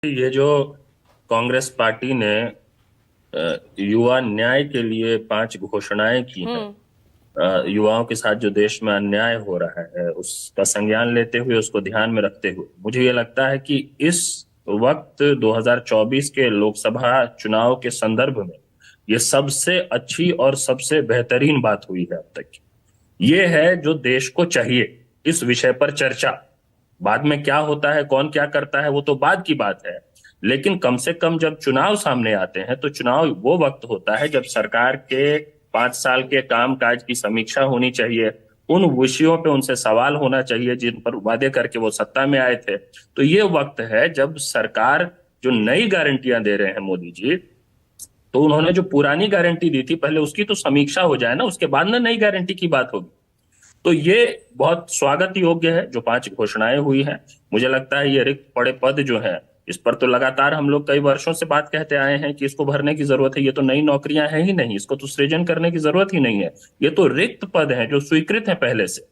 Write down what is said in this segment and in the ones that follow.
ये जो कांग्रेस पार्टी ने युवा न्याय के लिए 5 घोषणाएं की हैं। हम्म। युवाओं के साथ जो देश में अन्याय हो रहा है उसका संज्ञान लेते हुए, उसको ध्यान में रखते हुए, मुझे ये लगता है कि इस वक्त 2024 के लोकसभा चुनाव के संदर्भ में ये सबसे अच्छी और सबसे बेहतरीन बात हुई है अब तक की। ये है जो देश को चाहिए। इस विषय पर चर्चा बाद में क्या होता है, कौन क्या करता है, वो तो बाद की बात है। लेकिन कम से कम जब चुनाव सामने आते हैं तो चुनाव वो वक्त होता है जब सरकार के 5 साल के काम काज की समीक्षा होनी चाहिए। उन विषयों पे उनसे सवाल होना चाहिए जिन पर वादे करके वो सत्ता में आए थे। तो ये वक्त है जब सरकार जो नई गारंटियां दे रहे हैं मोदी जी, तो उन्होंने जो पुरानी गारंटी दी थी पहले उसकी तो समीक्षा हो जाए ना, उसके बाद ना नई गारंटी की बात होगी। तो ये बहुत स्वागत योग्य है जो 5 घोषणाएं हुई हैं। मुझे लगता है ये रिक्त पड़े पद जो है, इस पर तो लगातार हम लोग कई वर्षों से बात कहते आए हैं कि इसको भरने की जरूरत है। ये तो नई नौकरियां हैं ही नहीं, इसको तो सृजन करने की जरूरत ही नहीं है। ये तो रिक्त पद हैं जो स्वीकृत हैं पहले से।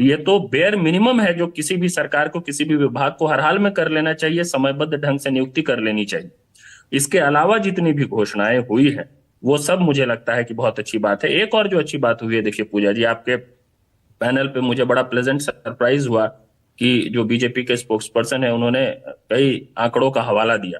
ये तो बेयर मिनिमम है जो किसी भी सरकार को, किसी भी विभाग को हर हाल में कर लेना चाहिए, समयबद्ध ढंग से नियुक्ति कर लेनी चाहिए। इसके अलावा जितनी भी घोषणाएं हुई हैं वो सब मुझे लगता है कि बहुत अच्छी बात है। एक और जो अच्छी बात हुई है, देखिए पूजा जी, आपके पैनल पे मुझे बड़ा प्लेजेंट सरप्राइज हुआ कि जो बीजेपी के स्पोक्स पर्सन है उन्होंने कई आंकड़ों का हवाला दिया।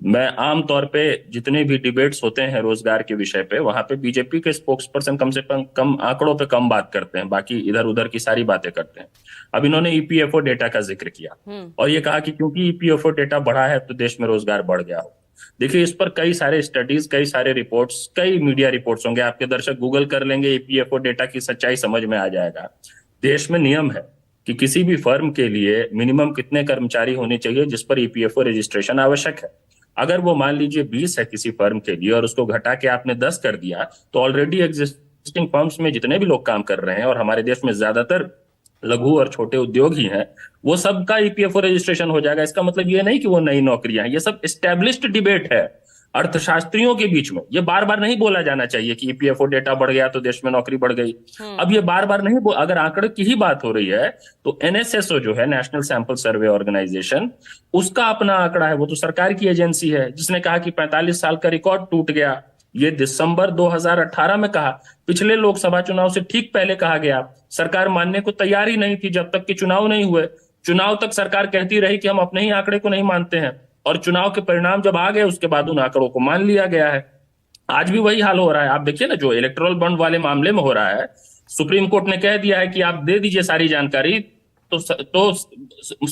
मैं आम तौर पे जितने भी डिबेट्स होते हैं रोजगार के विषय पे, वहां पे बीजेपी के स्पोक्स पर्सन कम से कम आंकड़ों पे कम बात करते हैं, बाकी इधर उधर की सारी बातें करते हैं। अब इन्होंने ईपीएफओ डेटा का जिक्र किया हम्म। और ये कहा कि क्योंकि ईपीएफओ डेटा बढ़ा है तो देश में रोजगार बढ़ गया हो। देखिए, इस पर कई सारे स्टडीज, कई सारे रिपोर्ट्स, कई मीडिया रिपोर्ट्स होंगे, आपके दर्शक गूगल कर लेंगे, ईपीएफओ डेटा की सच्चाई समझ में आ जाएगा। देश में नियम है कि किसी भी फर्म के लिए मिनिमम कितने कर्मचारी होने चाहिए जिस पर ईपीएफओ रजिस्ट्रेशन आवश्यक है। अगर वो मान लीजिए 20 है किसी फर्म के लिए और उसको घटा के आपने 10 कर दिया, तो ऑलरेडी एग्जिस्टिंग फर्म्स में जितने भी लोग काम कर रहे हैं, और हमारे देश में ज्यादातर लघु और छोटे उद्योग ही हैं, वो सबका ईपीएफओ रजिस्ट्रेशन हो जाएगा। इसका मतलब ये नहीं कि वो नई नौकरियां हैं, ये सब एस्टेब्लिश्ड डिबेट है अर्थशास्त्रियों के बीच में। ये बार बार नहीं बोला जाना चाहिए कि ईपीएफओ डेटा बढ़ गया तो देश में नौकरी बढ़ गई। हम्म। अब ये बार बार नहीं अगर आंकड़े की ही बात हो रही है तो एनएसएसओ जो है, नेशनल सैंपल सर्वे ऑर्गेनाइजेशन, उसका अपना आंकड़ा है। वो तो सरकार की एजेंसी है जिसने कहा कि 45 साल का रिकॉर्ड टूट गया। ये दिसंबर 2018 में कहा। पिछले लोकसभा चुनाव से ठीक पहले कहा गया। सरकार मानने को तैयार ही नहीं थी जब तक कि चुनाव नहीं हुए। चुनाव तक सरकार कहती रही कि हम अपने ही आंकड़े को नहीं मानते हैं, और चुनाव के परिणाम जब आ गए उसके बाद उन आंकड़ों को मान लिया गया है। आज भी वही हाल हो रहा है। आप देखिए ना, जो इलेक्टोरल बॉन्ड वाले मामले में हो रहा है, सुप्रीम कोर्ट ने कह दिया है कि आप दे दीजिए सारी जानकारी। तो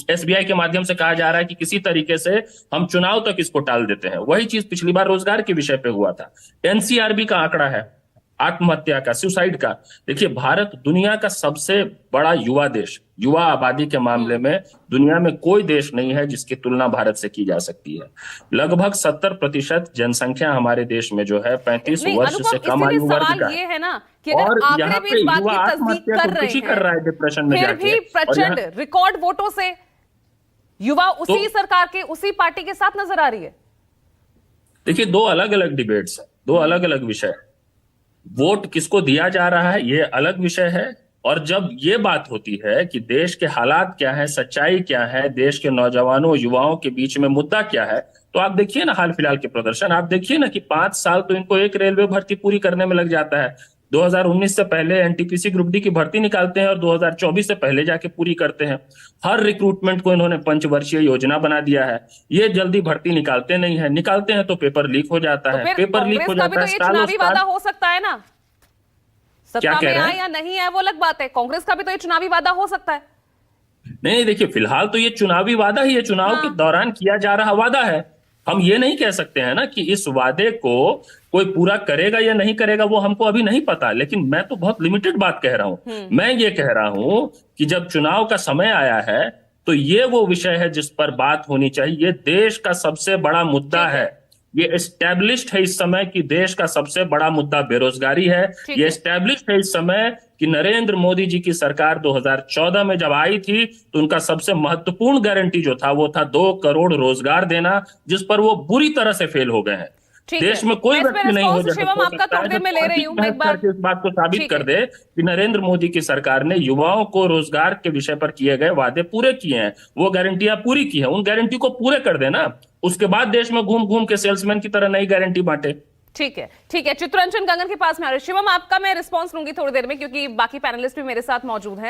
एसबीआई के माध्यम से कहा जा रहा है कि किसी तरीके से हम चुनाव तक इसको टाल देते हैं। वही चीज पिछली बार रोजगार के विषय पे हुआ था। एनसीआरबी का आंकड़ा है आत्महत्या का, सुसाइड का। देखिए, भारत दुनिया का सबसे बड़ा युवा देश, युवा आबादी के मामले हम्म। में दुनिया में कोई देश नहीं है जिसकी तुलना भारत से की जा सकती है। लगभग 70% जनसंख्या हमारे देश में जो है 35 नहीं वर्ष से अनुपम, कम इसीलिए आयु वर्ग सवाल का ये है। है ना कि अगर और आंकड़े यहाँ भी पे इस बात युवा की तस्दीक आत्महत्या कर रहे खुदकुशी कर हैं, रहा है डिप्रेशन में फिर जाके। भी और यहाँ प्रचंड रिकॉर्ड वोटों से युवा तो उसी सरकार के, उसी पार्टी के साथ नजर आ रही है। देखिए, दो अलग अलग डिबेट्स है, दो अलग अलग विषय है। वोट किसको दिया जा रहा है ये अलग विषय है, और जब ये बात होती है कि देश के हालात क्या है, सच्चाई क्या है, देश के नौजवानों युवाओं के बीच में मुद्दा क्या है, तो आप देखिए ना हाल फिलहाल के प्रदर्शन। आप देखिए ना कि 5 साल तो इनको एक रेलवे भर्ती पूरी करने में लग जाता है। 2019 से पहले एनटीपीसी ग्रुप डी की भर्ती निकालते हैं और 2024 से पहले जाके पूरी करते हैं। हर रिक्रूटमेंट को इन्होंने पंचवर्षीय योजना बना दिया है। ये जल्दी भर्ती निकालते नहीं है, निकालते हैं तो पेपर लीक हो जाता तो है, फिर पेपर लीक कांग्रेस हो का भी जाता तो है ये सालों चुनावी साल। वादा हो सकता है ना, क्या सत्ता कह में रहे आए हैं? या नहीं आए वो अलग बात है। कांग्रेस का भी तो ये चुनावी वादा हो सकता है। नहीं नहीं, देखिए फिलहाल तो ये चुनावी वादा ही है, चुनाव के हाँ। दौरान किया जा रहा वादा है। हम ये नहीं कह सकते हैं ना कि इस वादे को कोई पूरा करेगा या नहीं करेगा, वो हमको अभी नहीं पता। लेकिन मैं तो बहुत लिमिटेड बात कह रहा हूं। हम्म। मैं ये कह रहा हूं कि जब चुनाव का समय आया है तो ये वो विषय है जिस पर बात होनी चाहिए। ये देश का सबसे बड़ा मुद्दा ठीक है। है। ये एस्टेब्लिश्ड है इस समय कि देश का सबसे बड़ा मुद्दा बेरोजगारी है। ठीक ये है। एस्टेब्लिश्ड है इस समय कि नरेंद्र मोदी जी की सरकार 2014 में जब आई थी तो उनका सबसे महत्वपूर्ण गारंटी जो था वो था 2 करोड़ रोजगार देना, जिस पर वो बुरी तरह से फेल हो गए हैं। ठीक है, देश में कोई मैं इसमें व्यक्ति नहीं रिस्पॉन्स शिवम हो आपका सकता है थोड़ी जो देर में ले रही तार्किक हूँ, मैं बहस एक बार। करके इस बात को साबित ठीक कर है। दे कि नरेंद्र मोदी की सरकार ने युवाओं को रोजगार के विषय पर किए गए वादे पूरे किए हैं, वो गारंटियां पूरी की हैं। उन गारंटी को पूरे कर देना। उसके बाद देश में घूम घूम के सेल्समैन की तरह नई गारंटी बांटे। ठीक है, ठीक है। चित्रंजन गगन के पास में आ रहे। शिवम, आपका मैं रिस्पॉन्स लूंगी थोड़ी देर में, क्योंकि बाकी पैनलिस्ट भी मेरे साथ मौजूद हैं।